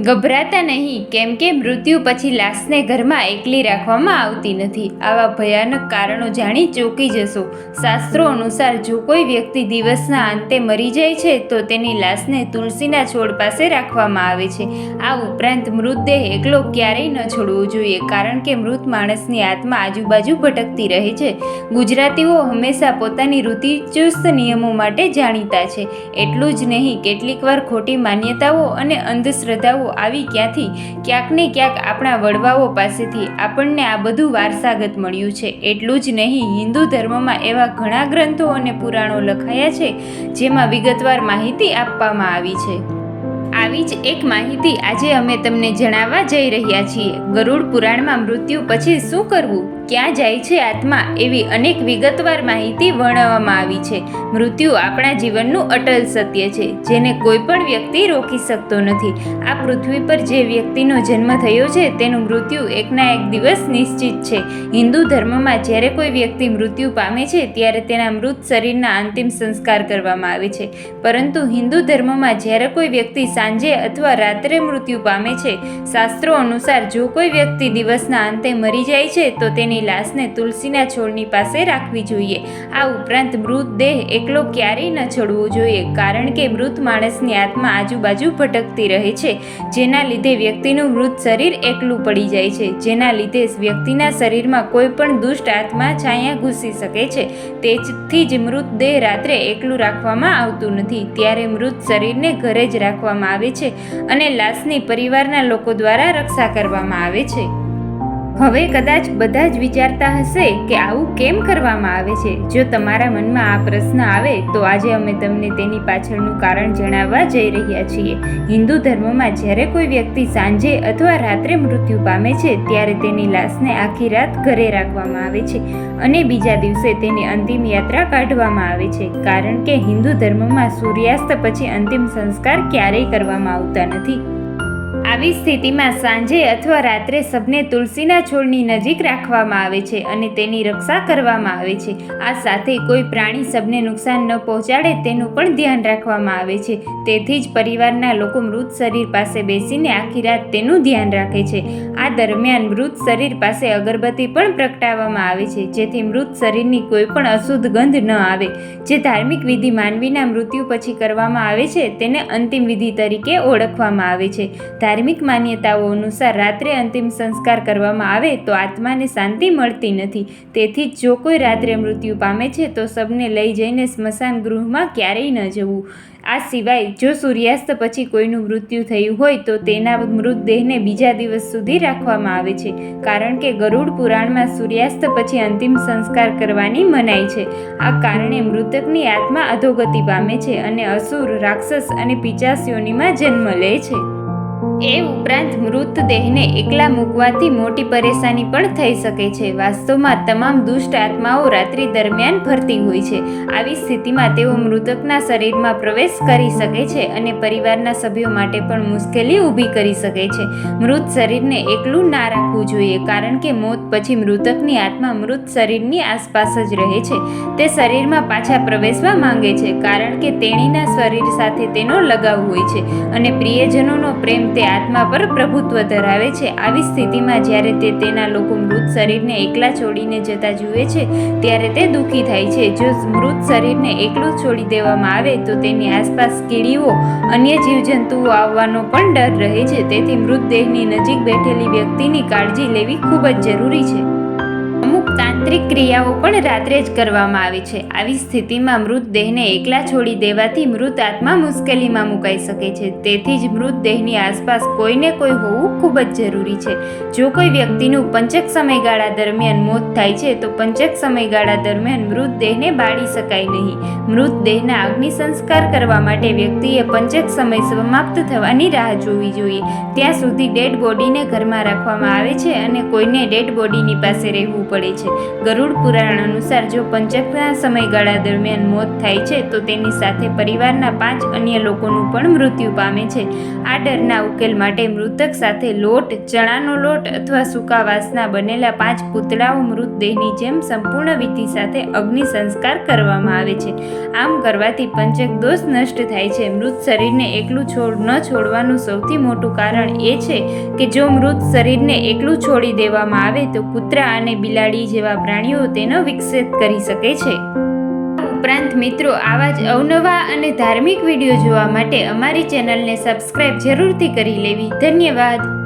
ગભરાતા નહીં, કેમ કે મૃત્યુ પછી લાશને ઘરમાં એકલી રાખવામાં આવતી નથી. આવા ભયાનક કારણો જાણી ચોંકી જશો. શાસ્ત્રો અનુસાર જો કોઈ વ્યક્તિ દિવસના અંતે મરી જાય છે તો તેની લાશને તુલસીના છોડ પાસે રાખવામાં આવે છે. આ ઉપરાંત મૃતદેહ એકલો ક્યારેય ન છોડવો જોઈએ, કારણ કે મૃત માણસની આત્મા આજુબાજુ ભટકતી રહે છે. ગુજરાતીઓ હંમેશા પોતાની રૂઢિચુસ્ત નિયમો માટે જાણીતા છે. એટલું જ નહીં, કેટલીકવાર ખોટી માન્યતાઓ અને અંધશ્રદ્ધાઓ આવી ક્યાંક ને ક્યાંક આપણા વડવાઓ પાસેથી આપણને આ બધું વારસાગત મળ્યું છે. એટલું જ નહીં, હિન્દુ ધર્મમાં એવા ઘણા ગ્રંથો અને પુરાણો લખાયા છે જેમાં વિગતવાર માહિતી આપવામાં આવી છે. આવી જ એક માહિતી આજે અમે તમને જણાવવા જઈ રહ્યા છીએ. ગરુડ પુરાણમાં મૃત્યુ પછી શું કરવું, ક્યાં જાય છે આત્મા, એવી અનેક વિગતવાર માહિતી વર્ણવવામાં આવી છે. મૃત્યુ આપણા જીવનનું અટલ સત્ય છે, જેને કોઈ પણ વ્યક્તિ રોકી શકતો નથી. આ પૃથ્વી પર જે વ્યક્તિનો જન્મ થયો છે તેનું મૃત્યુ એકના એક દિવસ નિશ્ચિત છે. હિન્દુ ધર્મમાં જ્યારે કોઈ વ્યક્તિ મૃત્યુ પામે છે ત્યારે તેના મૃત શરીરના અંતિમ સંસ્કાર કરવામાં આવે છે. પરંતુ હિન્દુ ધર્મમાં જ્યારે કોઈ વ્યક્તિ સાંજે અથવા રાત્રે મૃત્યુ પામે છે, શાસ્ત્રો અનુસાર જો કોઈ વ્યક્તિ દિવસના અંતે મરી જાય છે તો તેની લાશને તુલસીના છોડની પાસે રાખવી જોઈએ. આ ઉપરાંત મૃતદેહ એકલો ક્યારેય ન છોડવો જોઈએ, કારણ કે મૃત માણસની આત્મા આજુબાજુ ભટકતી રહે છે, જેના લીધે વ્યક્તિનું મૃત શરીર એકલું પડી જાય છે, જેના લીધે વ્યક્તિના શરીરમાં કોઈ પણ દુષ્ટ આત્મા છાયા ઘૂસી શકે છે. તેથી જ મૃતદેહ રાત્રે એકલું રાખવામાં આવતું નથી. ત્યારે મૃત શરીરને ઘરે જ રાખવામાં આવે છે અને લાશની પરિવારના લોકો દ્વારા રક્ષા કરવામાં આવે છે. હવે કદાચ બધા જ વિચારતા હશે કે આવું કેમ કરવામાં આવે છે. જો તમારા મનમાં આ પ્રશ્ન આવે તો આજે અમે તમને તેની પાછળનું કારણ જણાવવા જઈ રહ્યા છીએ. હિન્દુ ધર્મમાં જ્યારે કોઈ વ્યક્તિ સાંજે અથવા રાત્રે મૃત્યુ પામે છે ત્યારે તેની લાશને આખી રાત ઘરે રાખવામાં આવે છે અને બીજા દિવસે તેની અંતિમ યાત્રા કાઢવામાં આવે છે, કારણ કે હિન્દુ ધર્મમાં સૂર્યાસ્ત પછી અંતિમ સંસ્કાર ક્યારેય કરવામાં આવતા નથી. આવી સ્થિતિમાં સાંજે અથવા રાત્રે શબને તુલસીના છોડની નજીક રાખવામાં આવે છે અને તેની રક્ષા કરવામાં આવે છે. આ સાથે કોઈ પ્રાણી શબને નુકસાન ન પહોંચાડે તેનું પણ ધ્યાન રાખવામાં આવે છે. તેથી જ પરિવારના લોકો મૃત શરીર પાસે બેસીને આખી રાત તેનું ધ્યાન રાખે છે. આ દરમિયાન મૃત શરીર પાસે અગરબત્તી પણ પ્રગટાવવામાં આવે છે, જેથી મૃત શરીરની કોઈ પણ અશુદ્ધ ગંધ ન આવે. જે ધાર્મિક વિધિ માનવીના મૃત્યુ પછી કરવામાં આવે છે તેને અંતિમ વિધિ તરીકે ઓળખવામાં આવે છે. ધાર્મિક માન્યતાઓ અનુસાર રાત્રે અંતિમ સંસ્કાર કરવામાં આવે તો આત્માને શાંતિ મળતી નથી. તેથી જ જો કોઈ રાત્રે મૃત્યુ પામે છે તો શબને લઈ જઈને સ્મશાન ગૃહમાં ક્યારેય ન જવું. આ સિવાય જો સૂર્યાસ્ત પછી કોઈનું મૃત્યુ થયું હોય તો તેના મૃતદેહને બીજા દિવસ સુધી રાખવામાં આવે છે, કારણ કે ગરુડ પુરાણમાં સૂર્યાસ્ત પછી અંતિમ સંસ્કાર કરવાની મનાઈ છે. આ કારણે મૃતકની આત્મા અધોગતિ પામે છે અને અસુર, રાક્ષસ અને પિશાચ યોનિમાં જન્મ લે છે. એ ઉપરાંત મૃતદેહને એકલા મૂકવાથી મોટી પરેશાની પણ થઈ શકે છે. વાસ્તવમાં તમામ દુષ્ટ આત્માઓ રાત્રિ દરમિયાન ફરતી હોય છે. આવી સ્થિતિમાં તેઓ મૃતકના શરીરમાં પ્રવેશ કરી શકે છે અને પરિવારના સભ્યો માટે પણ મુશ્કેલી ઊભી કરી શકે છે. મૃત શરીરને એકલું ના રાખવું જોઈએ, કારણ કે મોત પછી મૃતકની આત્મા મૃત શરીરની આસપાસ જ રહે છે. તે શરીરમાં પાછા પ્રવેશવા માંગે છે, કારણ કે તેણીના શરીર સાથે તેનો લગાવ હોય છે અને પ્રિયજનોનો પ્રેમ તે આત્મા પર પ્રભુત્વ ધરાવે છે. આવી સ્થિતિમાં જ્યારે તે તેના લોકો મૃત શરીરને એકલા છોડીને જતા જુએ છે ત્યારે તે દુઃખી થાય છે. જો મૃત શરીરને એકલું છોડી દેવામાં આવે તો તેની આસપાસ કીડીઓ, અન્ય જીવજંતુઓ આવવાનો પણ ડર રહે છે. તેથી મૃતદેહની નજીક બેઠેલી વ્યક્તિની કાળજી લેવી ખૂબ જ જરૂરી છે. અમુક તાંત્રિક ક્રિયાઓ પણ રાત્રે જ કરવામાં આવે છે. આવી સ્થિતિમાં મૃતદેહને એકલા છોડી દેવાથી મૃત આત્મા મુશ્કેલીમાં મુકાઈ શકે છે. તેથી જ મૃતદેહની આસપાસ કોઈને કોઈ હોવું ખૂબ જ જરૂરી છે. જો કોઈ વ્યક્તિનું પંચક સમયગાળા દરમિયાન મોત થાય છે તો પંચક સમયગાળા દરમિયાન મૃતદેહને બાળી શકાય નહીં. મૃતદેહના અગ્નિ સંસ્કાર કરવા માટે વ્યક્તિએ પંચક સમય સમાપ્ત થવાની રાહ જોવી જોઈએ. ત્યાં સુધી ડેડ બોડીને ઘરમાં રાખવામાં આવે છે અને કોઈને ડેડ બોડીની પાસે રહેવું પડે આવે છે. ગરુડ પુરાણ અનુસાર જો પંચકના સમયગાળા દરમિયાન મોત થાય છે તો તેની સાથે પરિવારના 5 અન્ય લોકોનું પણ મૃત્યુ પામે છે. આ ડરના ઉકેલ માટે મૃતક સાથે લોટ, ચણાનો લોટ અથવા સૂકા વાંસના બનેલા 5 પૂતળાઓ મૃતદેહની જેમ સંપૂર્ણ વિધિ સાથે અગ્નિ સંસ્કાર કરવામાં આવે છે. આમ કરવાથી પંચક દોષ નષ્ટ થાય છે. મૃત શરીરને એકલું ન છોડવાનું સૌથી મોટું કારણ એ છે કે જો મૃત શરીરને એકલું છોડી દેવામાં આવે તો કૂતરા અને બિલાડી જેવા પ્રાણીઓ તેનો વિક્ષેપ કરી શકે છે. ઉપરાંત મિત્રો, આવા જ અવનવા અને ધાર્મિક વિડીયો જોવા માટે અમારી ચેનલને સબસ્ક્રાઇબ જરૂરથી કરી લેવી. ધન્યવાદ.